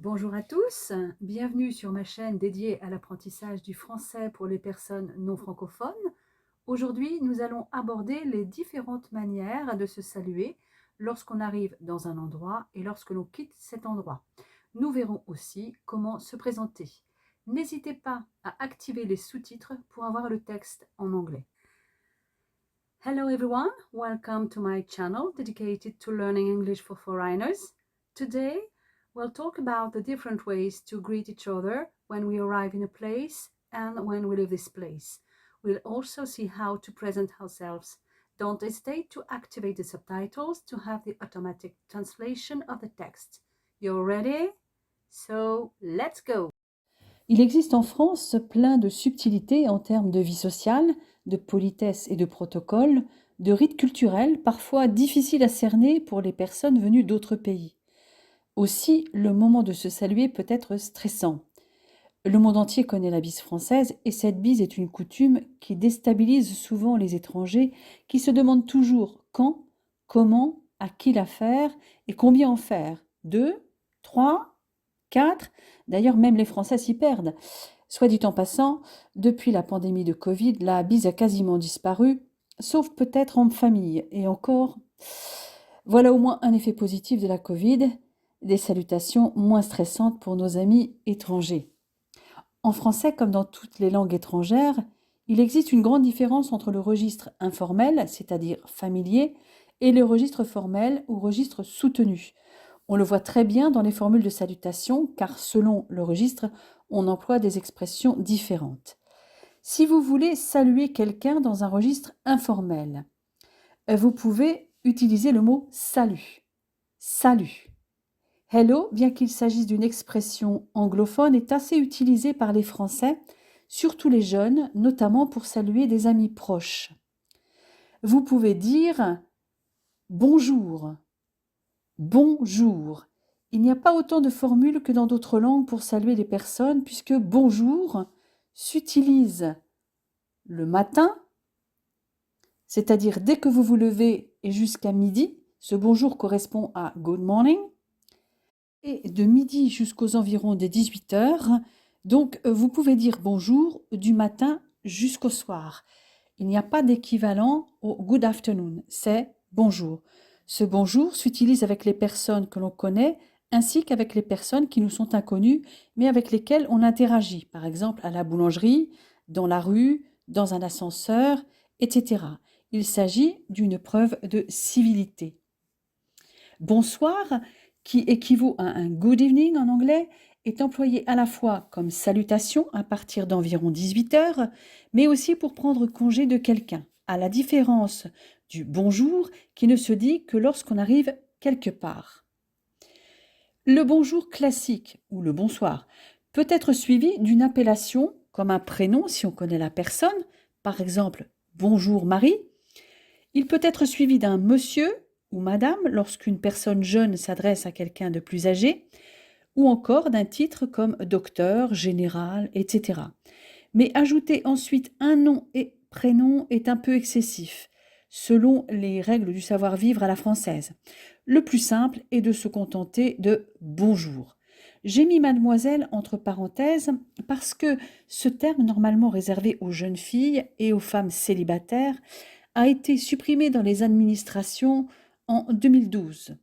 Bonjour à tous, bienvenue sur ma chaîne dédiée à l'apprentissage du français pour les personnes non francophones. Aujourd'hui, nous allons aborder les différentes manières de se saluer lorsqu'on arrive dans un endroit et lorsque l'on quitte cet endroit. Nous verrons aussi comment se présenter. N'hésitez pas à activer les sous-titres pour avoir le texte en anglais. Hello everyone, welcome to my channel dedicated to learning English for foreigners. Today, we'll talk about the different ways to greet each other when we arrive in a place and when we leave this place. We'll also see how to present ourselves. Don't hesitate to activate the subtitles to have the automatic translation of the text. You're ready? So, let's go! Il existe en France plein de subtilités en termes de vie sociale, de politesse et de protocole, de rites culturels parfois difficiles à cerner pour les personnes venues d'autres pays. Aussi, le moment de se saluer peut être stressant. Le monde entier connaît la bise française et cette bise est une coutume qui déstabilise souvent les étrangers qui se demandent toujours quand, comment, à qui la faire et combien en faire. 2, 3, 4. D'ailleurs, même les Français s'y perdent. Soit dit en passant, depuis la pandémie de Covid, la bise a quasiment disparu, sauf peut-être en famille. Et encore, voilà au moins un effet positif de la Covid, des salutations moins stressantes pour nos amis étrangers. En français, comme dans toutes les langues étrangères, il existe une grande différence entre le registre informel, c'est-à-dire familier, et le registre formel ou registre soutenu. On le voit très bien dans les formules de salutation, car selon le registre, on emploie des expressions différentes. Si vous voulez saluer quelqu'un dans un registre informel, vous pouvez utiliser le mot salut. Salut. Hello, bien qu'il s'agisse d'une expression anglophone, est assez utilisé par les Français, surtout les jeunes, notamment pour saluer des amis proches. Vous pouvez dire bonjour. Bonjour. Il n'y a pas autant de formules que dans d'autres langues pour saluer les personnes, puisque bonjour s'utilise le matin, c'est-à-dire dès que vous vous levez et jusqu'à midi. Ce bonjour correspond à good morning. Et de midi jusqu'aux environs des 18 heures. Donc, vous pouvez dire bonjour du matin jusqu'au soir. Il n'y a pas d'équivalent au good afternoon, c'est bonjour. Ce bonjour s'utilise avec les personnes que l'on connaît ainsi qu'avec les personnes qui nous sont inconnues mais avec lesquelles on interagit, par exemple à la boulangerie, dans la rue, dans un ascenseur, etc. Il s'agit d'une preuve de civilité. Bonsoir, qui équivaut à un good evening en anglais, est employé à la fois comme salutation à partir d'environ 18 heures, mais aussi pour prendre congé de quelqu'un, à la différence du bonjour qui ne se dit que lorsqu'on arrive quelque part. Le bonjour classique ou le bonsoir peut être suivi d'une appellation comme un prénom si on connaît la personne, par exemple bonjour Marie. Il peut être suivi d'un monsieur ou madame lorsqu'une personne jeune s'adresse à quelqu'un de plus âgé, ou encore d'un titre comme docteur, général, etc. Mais ajouter ensuite un nom et prénom est un peu excessif, selon les règles du savoir-vivre à la française. Le plus simple est de se contenter de bonjour. J'ai mis mademoiselle entre parenthèses parce que ce terme normalement réservé aux jeunes filles et aux femmes célibataires a été supprimé dans les administrations en 2012.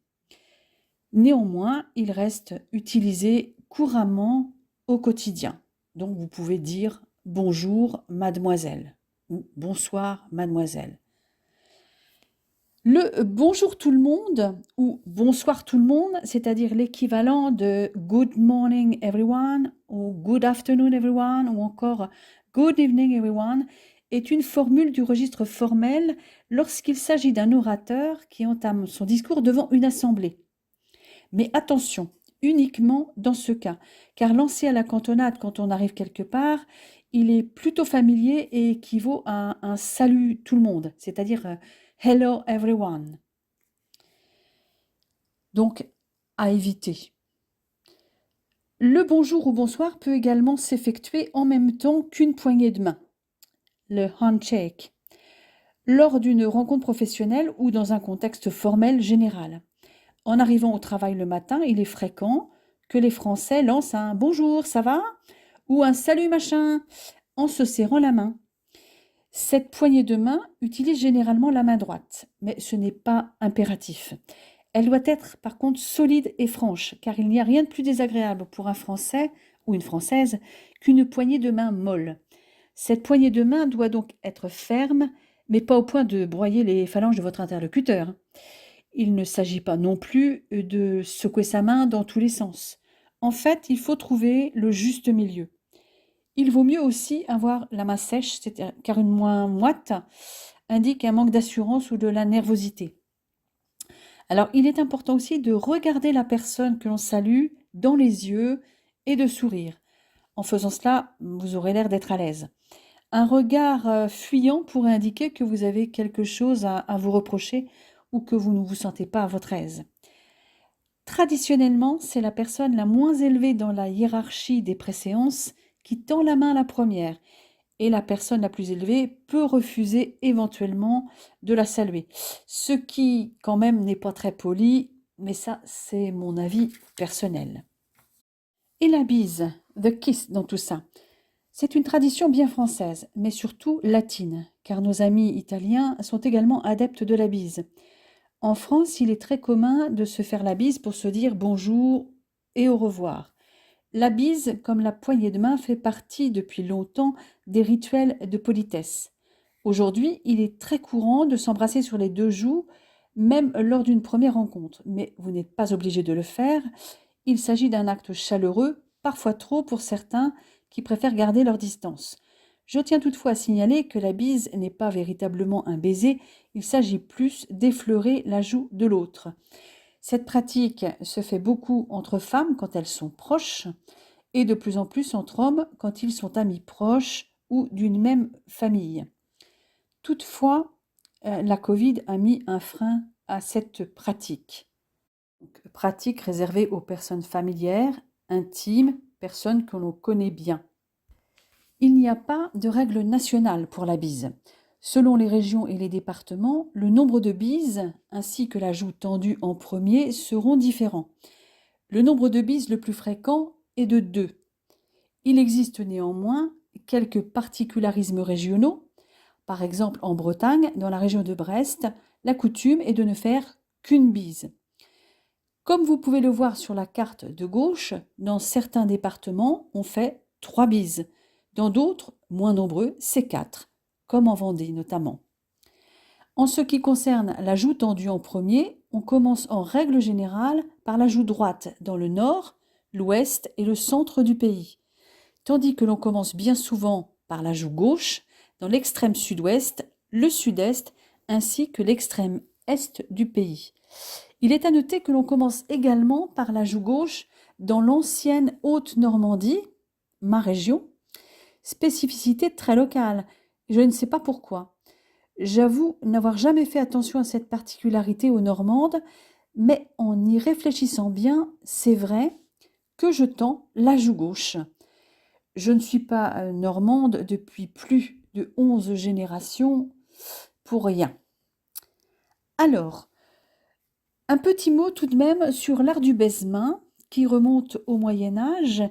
Néanmoins, il reste utilisé couramment au quotidien. Donc vous pouvez dire bonjour mademoiselle ou bonsoir mademoiselle. Le bonjour tout le monde ou bonsoir tout le monde, c'est-à-dire l'équivalent de good morning everyone ou good afternoon everyone ou encore good evening everyone, est une formule du registre formel lorsqu'il s'agit d'un orateur qui entame son discours devant une assemblée. Mais attention, uniquement dans ce cas, car lancé à la cantonade quand on arrive quelque part, il est plutôt familier et équivaut à un salut tout le monde, c'est-à-dire hello everyone. Donc, à éviter. Le bonjour ou bonsoir peut également s'effectuer en même temps qu'une poignée de main, le handshake, lors d'une rencontre professionnelle ou dans un contexte formel général. En arrivant au travail le matin, il est fréquent que les Français lancent un bonjour, ça va? Ou un salut machin en se serrant la main. Cette poignée de main utilise généralement la main droite, mais ce n'est pas impératif. Elle doit être par contre solide et franche, car il n'y a rien de plus désagréable pour un Français ou une Française qu'une poignée de main molle. Cette poignée de main doit donc être ferme, mais pas au point de broyer les phalanges de votre interlocuteur. Il ne s'agit pas non plus de secouer sa main dans tous les sens. En fait, il faut trouver le juste milieu. Il vaut mieux aussi avoir la main sèche, car une main moite indique un manque d'assurance ou de la nervosité. Alors, il est important aussi de regarder la personne que l'on salue dans les yeux et de sourire. En faisant cela, vous aurez l'air d'être à l'aise. Un regard fuyant pourrait indiquer que vous avez quelque chose à vous reprocher ou que vous ne vous sentez pas à votre aise. Traditionnellement, c'est la personne la moins élevée dans la hiérarchie des préséances qui tend la main la première, et la personne la plus élevée peut refuser éventuellement de la saluer. Ce qui, quand même, n'est pas très poli, mais ça, c'est mon avis personnel. Et la bise, the kiss dans tout ça, c'est une tradition bien française, mais surtout latine, car nos amis italiens sont également adeptes de la bise. En France, il est très commun de se faire la bise pour se dire bonjour et au revoir. La bise, comme la poignée de main, fait partie depuis longtemps des rituels de politesse. Aujourd'hui, il est très courant de s'embrasser sur les deux joues, même lors d'une première rencontre, mais vous n'êtes pas obligé de le faire. Il s'agit d'un acte chaleureux, parfois trop pour certains qui préfèrent garder leur distance. Je tiens toutefois à signaler que la bise n'est pas véritablement un baiser, il s'agit plus d'effleurer la joue de l'autre. Cette pratique se fait beaucoup entre femmes quand elles sont proches et de plus en plus entre hommes quand ils sont amis proches ou d'une même famille. Toutefois, la Covid a mis un frein à cette pratique. Donc, pratique réservée aux personnes familières, intimes, personnes que l'on connaît bien. Il n'y a pas de règle nationale pour la bise. Selon les régions et les départements, le nombre de bises ainsi que la joue tendue en premier seront différents. Le nombre de bises le plus fréquent est de 2. Il existe néanmoins quelques particularismes régionaux. Par exemple, en Bretagne, dans la région de Brest, la coutume est de ne faire qu'une bise. Comme vous pouvez le voir sur la carte de gauche, dans certains départements, on fait 3 bises. Dans d'autres, moins nombreux, c'est 4, comme en Vendée notamment. En ce qui concerne la joue tendue en premier, on commence en règle générale par la joue droite dans le nord, l'ouest et le centre du pays, tandis que l'on commence bien souvent par la joue gauche dans l'extrême sud-ouest, le sud-est ainsi que l'extrême est du pays. Il est à noter que l'on commence également par la joue gauche dans l'ancienne Haute-Normandie, ma région, spécificité très locale. Je ne sais pas pourquoi. J'avoue n'avoir jamais fait attention à cette particularité aux Normandes, mais en y réfléchissant bien, c'est vrai que je tends la joue gauche. Je ne suis pas normande depuis plus de 11 générations pour rien. Alors, un petit mot tout de même sur l'art du baise-main qui remonte au Moyen-Âge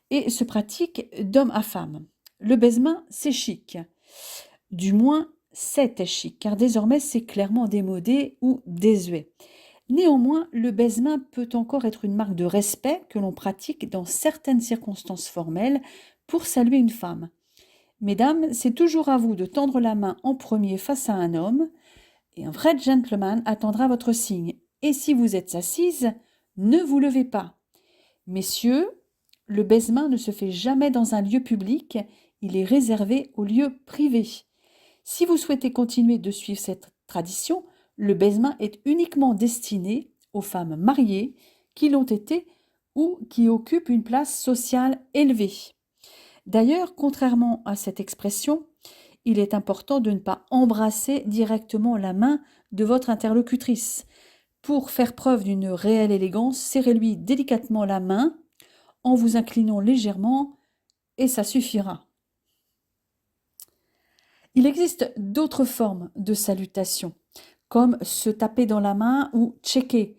et se pratique d'homme à femme. Le baise-main, c'est chic. Du moins, c'était chic, car désormais c'est clairement démodé ou désuet. Néanmoins, le baise-main peut encore être une marque de respect que l'on pratique dans certaines circonstances formelles pour saluer une femme. Mesdames, c'est toujours à vous de tendre la main en premier face à un homme, et un vrai gentleman attendra votre signe. Et si vous êtes assise, ne vous levez pas. Messieurs, le baise-main ne se fait jamais dans un lieu public, il est réservé aux lieux privés. Si vous souhaitez continuer de suivre cette tradition, le baise-main est uniquement destiné aux femmes mariées qui l'ont été ou qui occupent une place sociale élevée. D'ailleurs, contrairement à cette expression, il est important de ne pas embrasser directement la main de votre interlocutrice. Pour faire preuve d'une réelle élégance, serrez-lui délicatement la main en vous inclinant légèrement et ça suffira. Il existe d'autres formes de salutation, comme se taper dans la main ou checker,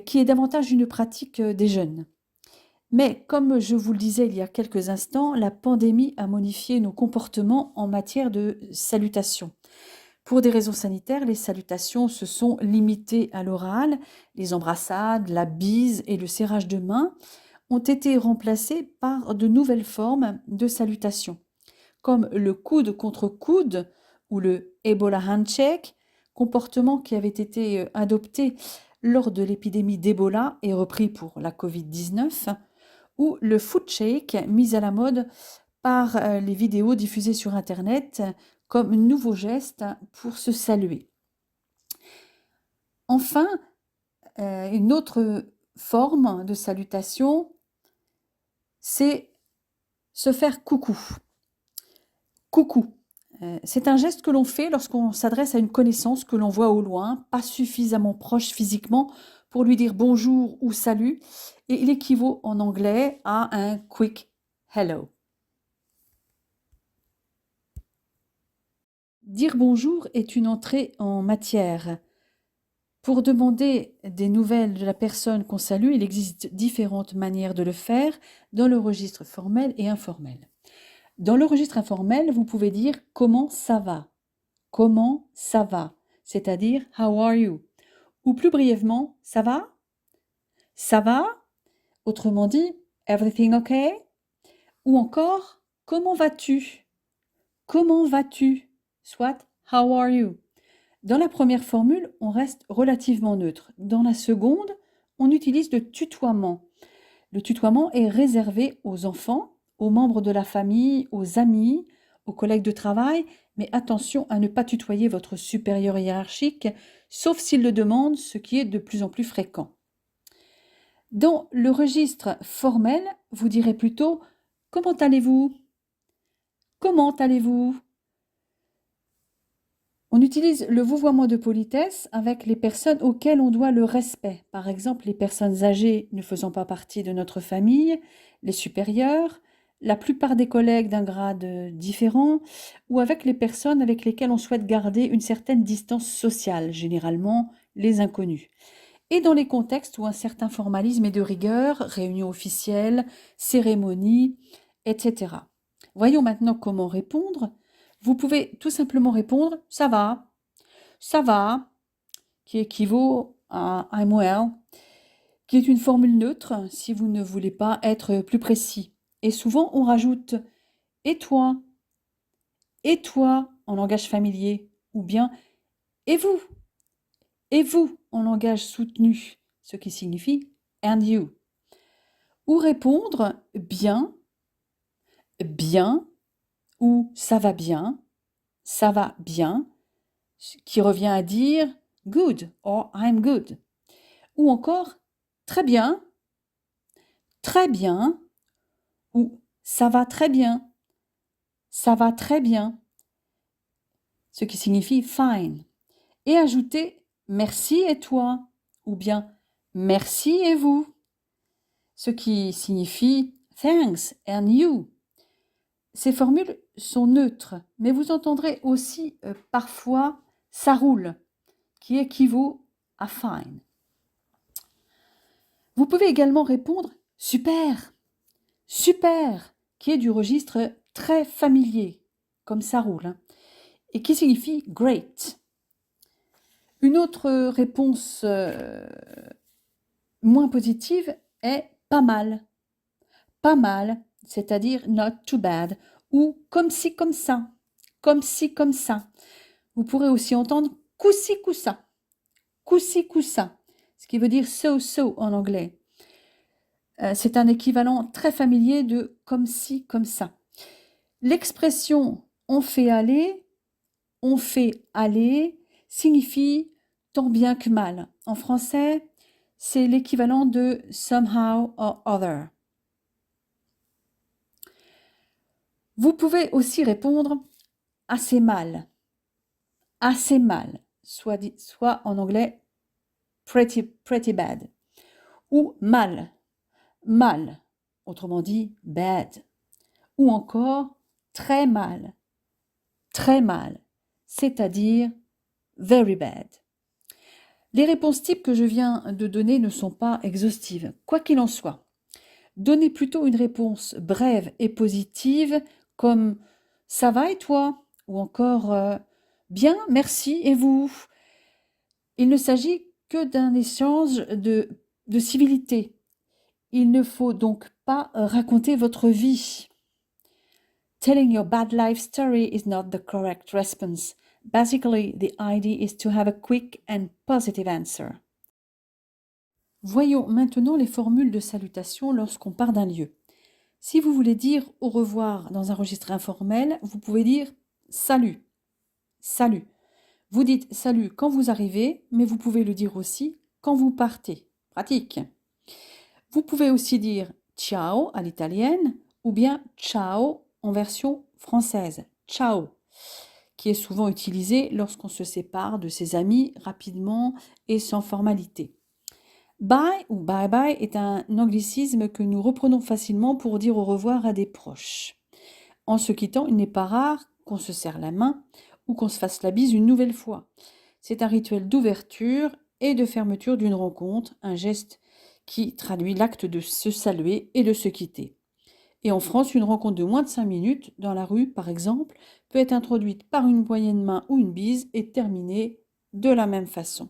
qui est davantage une pratique des jeunes. Mais comme je vous le disais il y a quelques instants, la pandémie a modifié nos comportements en matière de salutation. Pour des raisons sanitaires, les salutations se sont limitées à l'oral. Les embrassades, la bise et le serrage de main ont été remplacés par de nouvelles formes de salutation, comme le coude contre coude ou le Ebola handshake, comportement qui avait été adopté lors de l'épidémie d'Ebola et repris pour la Covid-19, ou le foot shake, mis à la mode par les vidéos diffusées sur Internet comme nouveau geste pour se saluer. Enfin, une autre forme de salutation, c'est se faire coucou. Coucou. C'est un geste que l'on fait lorsqu'on s'adresse à une connaissance que l'on voit au loin, pas suffisamment proche physiquement pour lui dire bonjour ou salut, et il équivaut en anglais à un quick hello. Dire bonjour est une entrée en matière. Pour demander des nouvelles de la personne qu'on salue, il existe différentes manières de le faire dans le registre formel et informel. Dans le registre informel, vous pouvez dire comment ça va. Comment ça va, c'est-à-dire how are you? Ou plus brièvement, ça va? Ça va? Autrement dit, everything okay? Ou encore, comment vas-tu? Comment vas-tu? Soit how are you? Dans la première formule, on reste relativement neutre. Dans la seconde, on utilise le tutoiement. Le tutoiement est réservé aux enfants, aux membres de la famille, aux amis, aux collègues de travail, mais attention à ne pas tutoyer votre supérieur hiérarchique, sauf s'il le demande, ce qui est de plus en plus fréquent. Dans le registre formel, vous direz plutôt « Comment allez-vous » ? Comment allez-vous ? On utilise le vouvoiement de politesse avec les personnes auxquelles on doit le respect. Par exemple, les personnes âgées ne faisant pas partie de notre famille, les supérieurs, la plupart des collègues d'un grade différent, ou avec les personnes avec lesquelles on souhaite garder une certaine distance sociale, généralement les inconnus. Et dans les contextes où un certain formalisme est de rigueur, réunions officielles, cérémonies, etc. Voyons maintenant comment répondre. Vous pouvez tout simplement répondre « ça va », qui équivaut à « I'm well », qui est une formule neutre si vous ne voulez pas être plus précis. Et souvent, on rajoute « et toi » en langage familier, ou bien « et vous » en langage soutenu, ce qui signifie « and you ». Ou répondre « bien », ou « ça va bien », qui revient à dire « good » or « I'm good ». Ou encore « très bien », ou « ça va très bien », ce qui signifie « fine ». Et ajouter « merci et toi » ou bien « merci et vous », ce qui signifie « thanks and you ». Ces formules sont neutres, mais vous entendrez aussi parfois « ça roule » qui équivaut à « fine ». Vous pouvez également répondre « super », qui est du registre très familier, comme ça roule, et qui signifie « great ». Une autre réponse moins positive est « pas mal », c'est-à-dire « not too bad » ou « comme ci, comme ça ». Vous pourrez aussi entendre « coussi, coussa », ce qui veut dire « so » en anglais. C'est un équivalent très familier de « comme ci, comme ça ». L'expression « on fait aller » signifie tant bien que mal. En français, c'est l'équivalent de « somehow or other ». Vous pouvez aussi répondre « assez mal », soit en anglais « pretty bad » ou « mal », autrement dit « bad », ou encore « très mal », c'est-à-dire « very bad ». Les réponses types que je viens de donner ne sont pas exhaustives. Quoi qu'il en soit, Donnez plutôt une réponse brève et positive comme « ça va et toi ?» ou encore « bien, merci et vous ?» Il ne s'agit que d'un échange de civilité. Il ne faut donc pas raconter votre vie. Telling your bad life story is not the correct response. Basically, the idea is to have a quick and positive answer. Voyons maintenant les formules de salutation lorsqu'on part d'un lieu. Si vous voulez dire au revoir dans un registre informel, vous pouvez dire salut, salut. Vous dites salut quand vous arrivez, mais vous pouvez le dire aussi quand vous partez. Pratique. Vous pouvez aussi dire ciao à l'italienne ou bien ciao en version française. Ciao, qui est souvent utilisé lorsqu'on se sépare de ses amis rapidement et sans formalité. Bye ou bye bye est un anglicisme que nous reprenons facilement pour dire au revoir à des proches. En se quittant, il n'est pas rare qu'on se serre la main ou qu'on se fasse la bise une nouvelle fois. C'est un rituel d'ouverture et de fermeture d'une rencontre, un geste qui traduit l'acte de se saluer et de se quitter. Et en France, une rencontre de moins de 5 minutes, dans la rue par exemple, peut être introduite par une poignée de main ou une bise et terminée de la même façon.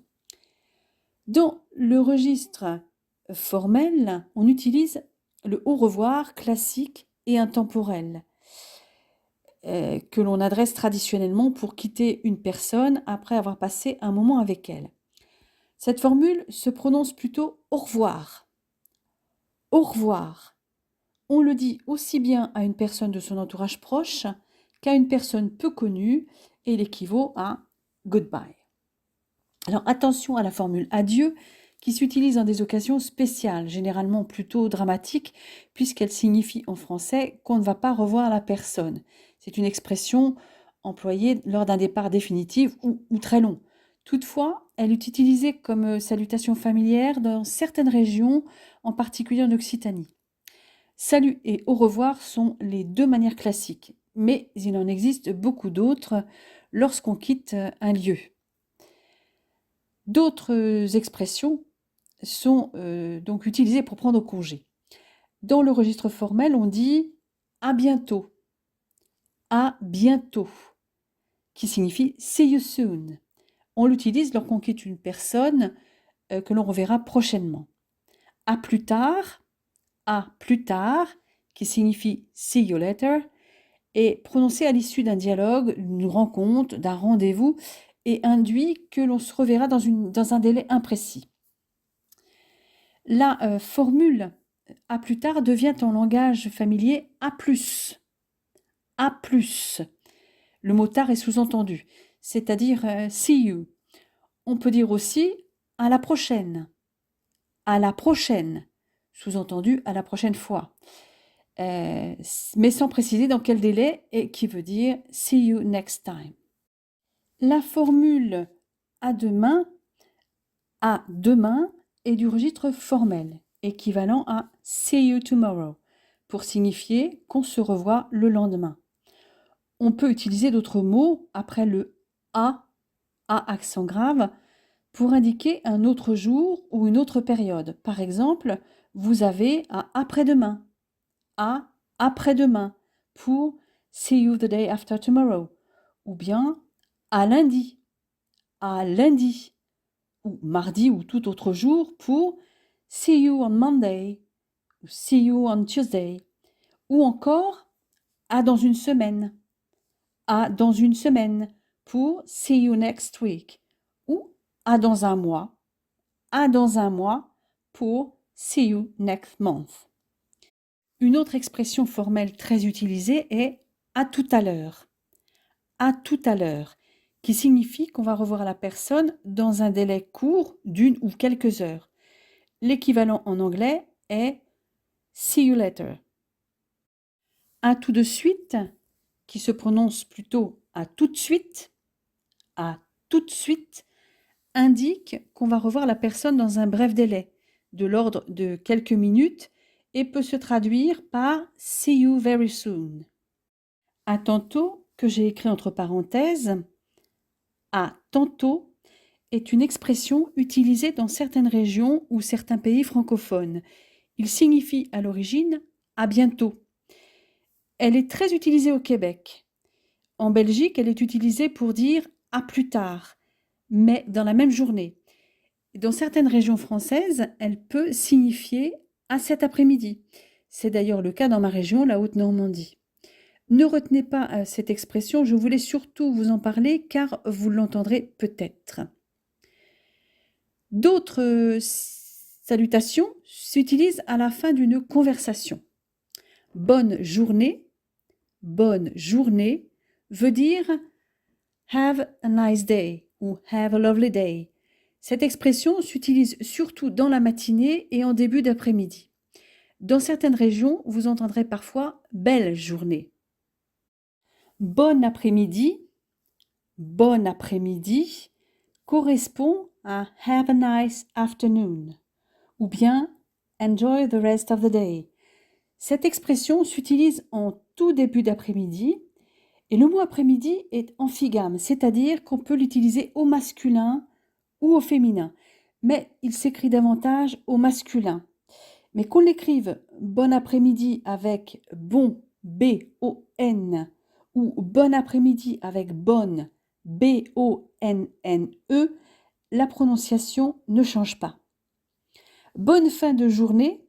Dans le registre formel, on utilise le au revoir classique et intemporel que l'on adresse traditionnellement pour quitter une personne après avoir passé un moment avec elle. Cette formule se prononce plutôt au revoir. Au revoir. On le dit aussi bien à une personne de son entourage proche qu'à une personne peu connue et il équivaut à goodbye. Alors attention à la formule adieu qui s'utilise dans des occasions spéciales, généralement plutôt dramatiques, puisqu'elle signifie en français qu'on ne va pas revoir la personne. C'est une expression employée lors d'un départ définitif ou très long. Toutefois, elle est utilisée comme salutation familière dans certaines régions, en particulier en Occitanie. Salut et au revoir sont les deux manières classiques, mais il en existe beaucoup d'autres lorsqu'on quitte un lieu. D'autres expressions sont donc utilisées pour prendre congé. Dans le registre formel, on dit à bientôt, qui signifie see you soon. On l'utilise lorsqu'on quitte une personne que l'on reverra prochainement. À plus tard, qui signifie see you later, est prononcé à l'issue d'un dialogue, d'une rencontre, d'un rendez-vous et induit que l'on se reverra dans un délai imprécis. La formule à plus tard devient en langage familier à plus. À plus. Le mot tard est sous-entendu, c'est-à-dire see you. On peut dire aussi à la prochaine. À la prochaine. Sous-entendu à la prochaine fois. Mais sans préciser dans quel délai et qui veut dire see you next time. La formule à demain est du registre formel, équivalent à see you tomorrow, pour signifier qu'on se revoit le lendemain. On peut utiliser d'autres mots après le à accent grave, pour indiquer un autre jour ou une autre période. Par exemple, vous avez à après-demain, à après-demain, pour see you the day after tomorrow, ou bien à lundi, ou mardi ou tout autre jour pour see you on Monday, ou see you on Tuesday, ou encore à dans une semaine, pour see you next week, ou à dans un mois pour see you next month. Une autre expression formelle très utilisée est à tout à l'heure, qui signifie qu'on va revoir la personne dans un délai court d'une ou quelques heures. L'équivalent en anglais est see you later. À tout de suite, qui se prononce plutôt à tout de suite, indique qu'on va revoir la personne dans un bref délai, de l'ordre de quelques minutes, et peut se traduire par see you very soon. À tantôt, que j'ai écrit entre parenthèses, à tantôt est une expression utilisée dans certaines régions ou certains pays francophones. Il signifie à l'origine à bientôt. Elle est très utilisée au Québec. En Belgique, elle est utilisée pour dire à plus tard, mais dans la même journée. Dans certaines régions françaises, elle peut signifier à cet après-midi. C'est d'ailleurs le cas dans ma région, la Haute-Normandie. Ne retenez pas cette expression, je voulais surtout vous en parler car vous l'entendrez peut-être. D'autres salutations s'utilisent à la fin d'une conversation. Bonne journée veut dire have a nice day ou have a lovely day. Cette expression s'utilise surtout dans la matinée et en début d'après-midi. Dans certaines régions, vous entendrez parfois belle journée. Bon après-midi correspond à have a nice afternoon ou bien enjoy the rest of the day. Cette expression s'utilise en tout début d'après-midi et le mot après-midi est amphigame, c'est-à-dire qu'on peut l'utiliser au masculin ou au féminin, mais il s'écrit davantage au masculin. Mais qu'on l'écrive bon après-midi avec bon, B-O-N, ou bon après-midi avec bonne, B-O-N-N-E, la prononciation ne change pas. Bonne fin de journée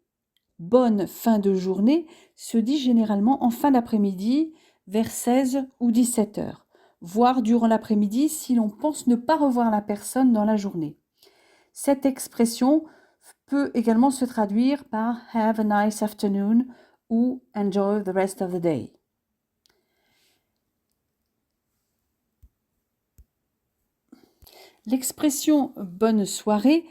se dit généralement en fin d'après-midi vers 16 ou 17 heures, voire durant l'après-midi si l'on pense ne pas revoir la personne dans la journée. Cette expression peut également se traduire par have a nice afternoon ou enjoy the rest of the day. L'expression bonne soirée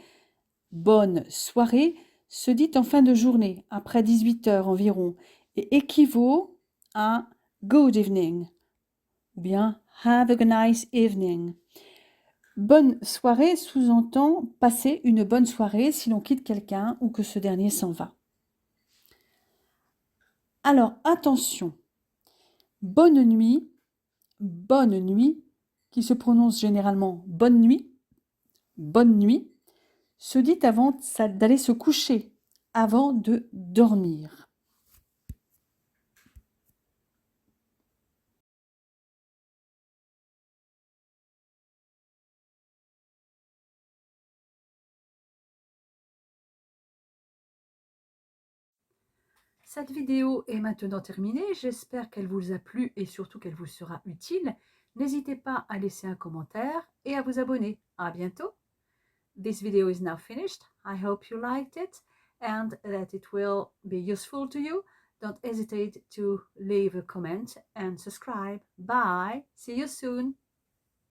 se dit en fin de journée, après 18 heures environ, et équivaut à good evening ou bien have a nice evening. Bonne soirée sous-entend passer une bonne soirée si l'on quitte quelqu'un ou que ce dernier s'en va. Alors attention, bonne nuit, qui se prononce généralement bonne nuit, se dit avant d'aller se coucher, avant de dormir. Cette vidéo est maintenant terminée, j'espère qu'elle vous a plu et surtout qu'elle vous sera utile. N'hésitez pas à laisser un commentaire et à vous abonner. À bientôt! This video is now finished. I hope you liked it and that it will be useful to you. Don't hesitate to leave a comment and subscribe. Bye! See you soon!